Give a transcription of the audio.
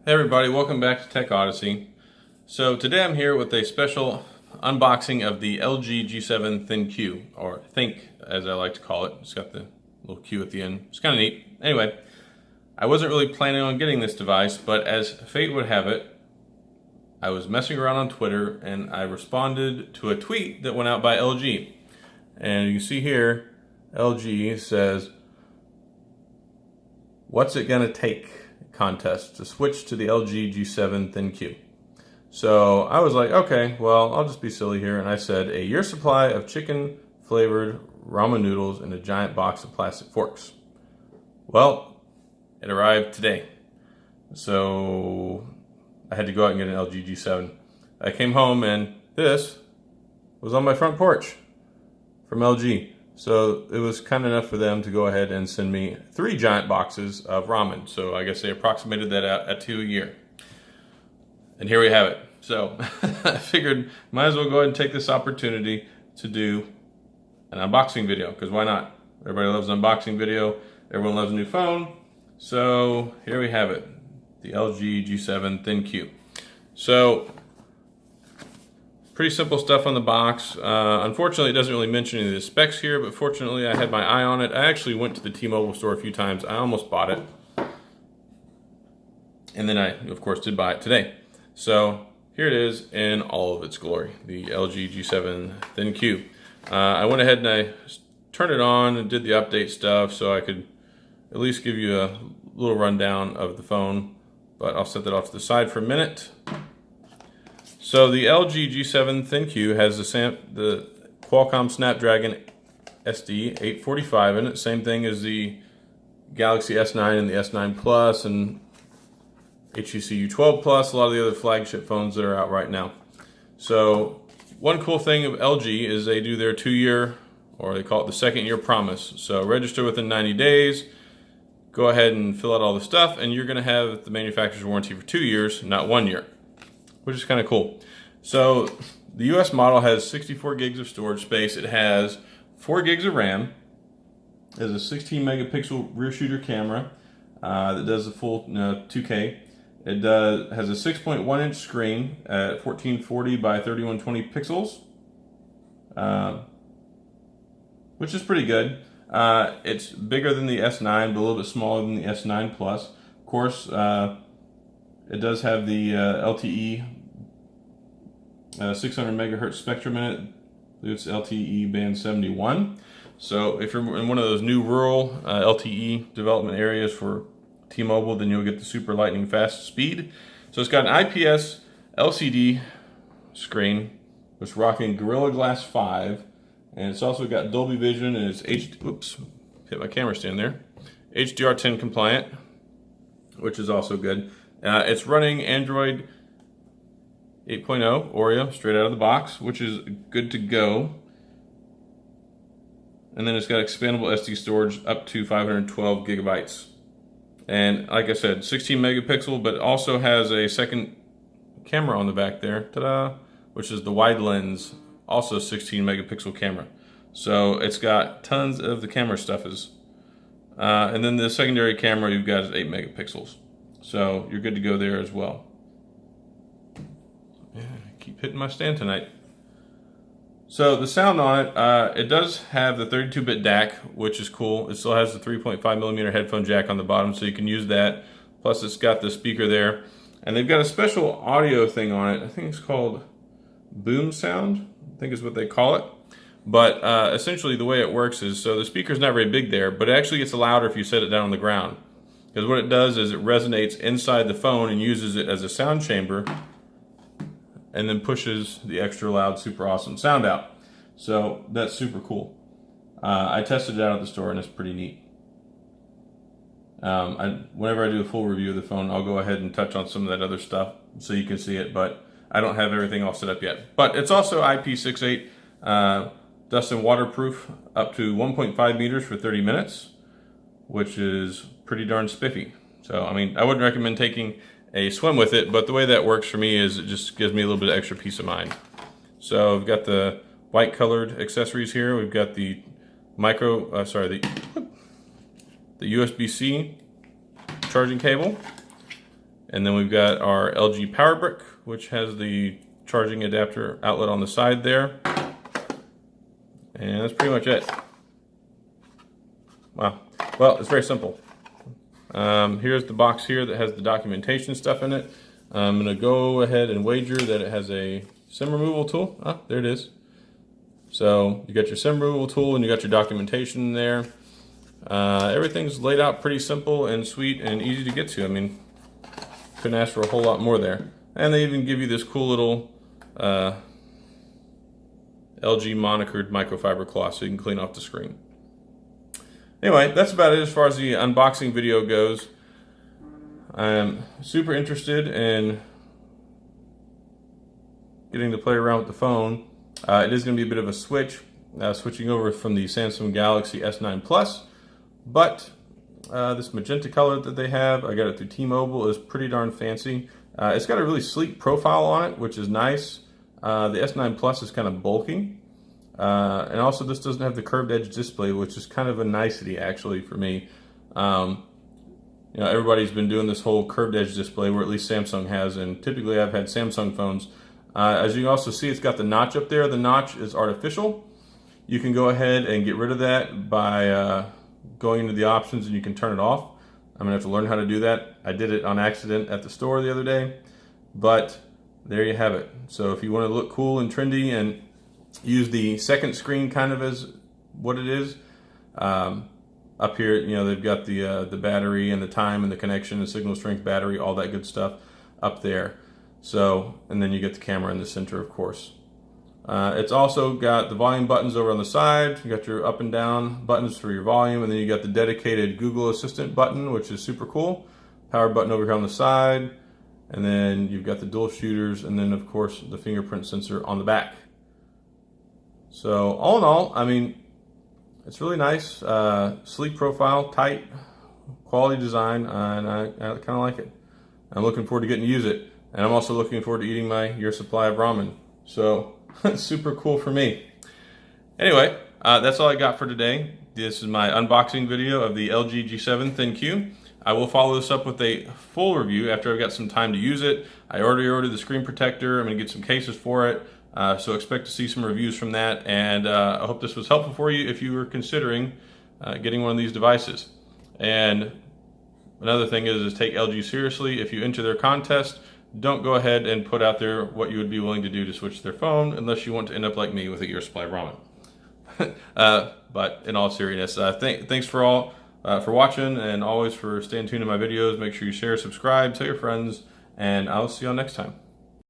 Hey everybody, welcome back to Tech Odyssey. So today I'm here with a special unboxing of the LG G7 ThinQ, or Think as I like to call it. It's got the little Q at the end. It's kind of neat. Anyway, I wasn't really planning on getting this device, but as fate would have it, I was messing around on Twitter and I responded to a tweet that went out by LG. And you can see here, LG says, "What's it gonna take?" contest to switch to the LG G7 ThinQ. So I was like, okay, well, I'll just be silly here. And I said, a year supply of chicken flavored ramen noodles in a giant box of plastic forks. Well, it arrived today. So I had to go out and get an LG G7. I came home and this was on my front porch from LG. So it was kind enough for them to go ahead and send me 3 giant boxes of ramen. So I guess they approximated that out at 2 a year. And here we have it. So I figured might as well go ahead and take this opportunity to do an unboxing video, because why not? Everybody loves an unboxing video. Everyone loves a new phone. So here we have it, the LG G7 ThinQ. So pretty simple stuff on the box. Unfortunately, it doesn't really mention any of the specs here, but fortunately I had my eye on it. I actually went to the T-Mobile store a few times. I almost bought it. And then I, of course, did buy it today. So here it is in all of its glory, the LG G7 ThinQ. I went ahead and I turned it on and did the update stuff so I could at least give you a little rundown of the phone, but I'll set that off to the side for a minute. So the LG G7 ThinQ has the Qualcomm Snapdragon SD 845 in it. Same thing as the Galaxy S9 and the S9 Plus and HTC U12 Plus, a lot of the other flagship phones that are out right now. So one cool thing of LG is they do their 2-year, or they call it the 2nd-year promise. So register within 90 days, go ahead and fill out all the stuff, and you're going to have the manufacturer's warranty for 2 years, not 1 year. Which is kind of cool. So the US model has 64 gigs of storage space. It has 4 gigs of RAM. It has a 16 megapixel rear shooter camera that does the full 2K. It has a 6.1 inch screen at 1440 by 3120 pixels, which is pretty good. It's bigger than the S9, but a little bit smaller than the S9 Plus. Of course, it does have the LTE 600 megahertz spectrum in it. It's LTE band 71. So if you're in one of those new rural LTE development areas for T-Mobile, then you'll get the super lightning fast speed. So it's got an IPS LCD screen. It's rocking Gorilla Glass 5, and it's also got Dolby Vision, and it's hit my camera stand there. HDR10 compliant, which is also good. It's running Android 8.0 Oreo straight out of the box, which is good to go. And then it's got expandable SD storage up to 512 gigabytes. And like I said, 16 megapixel, but also has a second camera on the back there, ta-da, which is the wide lens, also 16 megapixel camera. So it's got tons of the camera stuff and then the secondary camera you've got is 8 megapixels. So you're good to go there as well. Yeah, I keep hitting my stand tonight. So the sound on it, it does have the 32-bit DAC, which is cool. It still has the 3.5 millimeter headphone jack on the bottom, so you can use that. Plus it's got the speaker there. And they've got a special audio thing on it. I think it's called Boom Sound, I think is what they call it. But essentially the way it works is, so the speaker's not very big there, but it actually gets louder if you set it down on the ground. Because what it does is it resonates inside the phone and uses it as a sound chamber and then pushes the extra loud, super awesome sound out. So that's super cool. I tested it out at the store and it's pretty neat. Whenever I do a full review of the phone, I'll go ahead and touch on some of that other stuff so you can see it, but I don't have everything all set up yet. But it's also IP68 dust and waterproof up to 1.5 meters for 30 minutes, which is pretty darn spiffy. So, I mean, I wouldn't recommend taking a swim with it, but the way that works for me is it just gives me a little bit of extra peace of mind. So we've got the white colored accessories here. We've got the the USB-C charging cable. And then we've got our LG power brick, which has the charging adapter outlet on the side there. And that's pretty much it. Wow. Well, it's very simple. Here's the box here that has the documentation stuff in it. I'm going to go ahead and wager that it has a SIM removal tool. Ah, there it is. So you got your SIM removal tool and you got your documentation in there. Everything's laid out pretty simple and sweet and easy to get to. I mean, couldn't ask for a whole lot more there. And they even give you this cool little LG monikered microfiber cloth so you can clean off the screen. Anyway, that's about it as far as the unboxing video goes. I'm super interested in getting to play around with the phone. It is going to be a bit of a switch, switching over from the Samsung Galaxy S9 Plus, but this magenta color that they have, I got it through T-Mobile, is pretty darn fancy. It's got a really sleek profile on it, which is nice. The S9 Plus is kind of bulky. And also this doesn't have the curved edge display, which is kind of a nicety actually for me. You know, everybody's been doing this whole curved edge display, or at least Samsung has, and typically I've had Samsung phones. As you can also see, it's got the notch up there. The notch is artificial. You can go ahead and get rid of that by going into the options, and you can turn it off. I'm gonna have to learn how to do that. I did it on accident at the store the other day, but there you have it. So if you want to look cool and trendy and use the second screen kind of as what it is, up here, you know, they've got the battery and the time and the connection and signal strength battery, all that good stuff up there. So, and then you get the camera in the center, of course. It's also got the volume buttons over on the side. You got your up and down buttons for your volume, and then you got the dedicated Google Assistant button, which is super cool. Power button over here on the side, and then you've got the dual shooters, and then of course the fingerprint sensor on the back. So all in all, I mean, it's really nice, sleek profile, tight, quality design, and I kind of like it. I'm looking forward to getting to use it, and I'm also looking forward to eating my year supply of ramen. So super cool for me. Anyway, that's all I got for today. This is my unboxing video of the LG G7 ThinQ. I will follow this up with a full review after I've got some time to use it. I already ordered the screen protector. I'm going to get some cases for it. So expect to see some reviews from that, and I hope this was helpful for you if you were considering getting one of these devices. And another thing is take LG seriously. If you enter their contest, don't go ahead and put out there what you would be willing to do to switch their phone unless you want to end up like me with a year supply of ramen. But in all seriousness, thanks for watching, and always for staying tuned to my videos. Make sure you share, subscribe, tell your friends, and I'll see you all next time.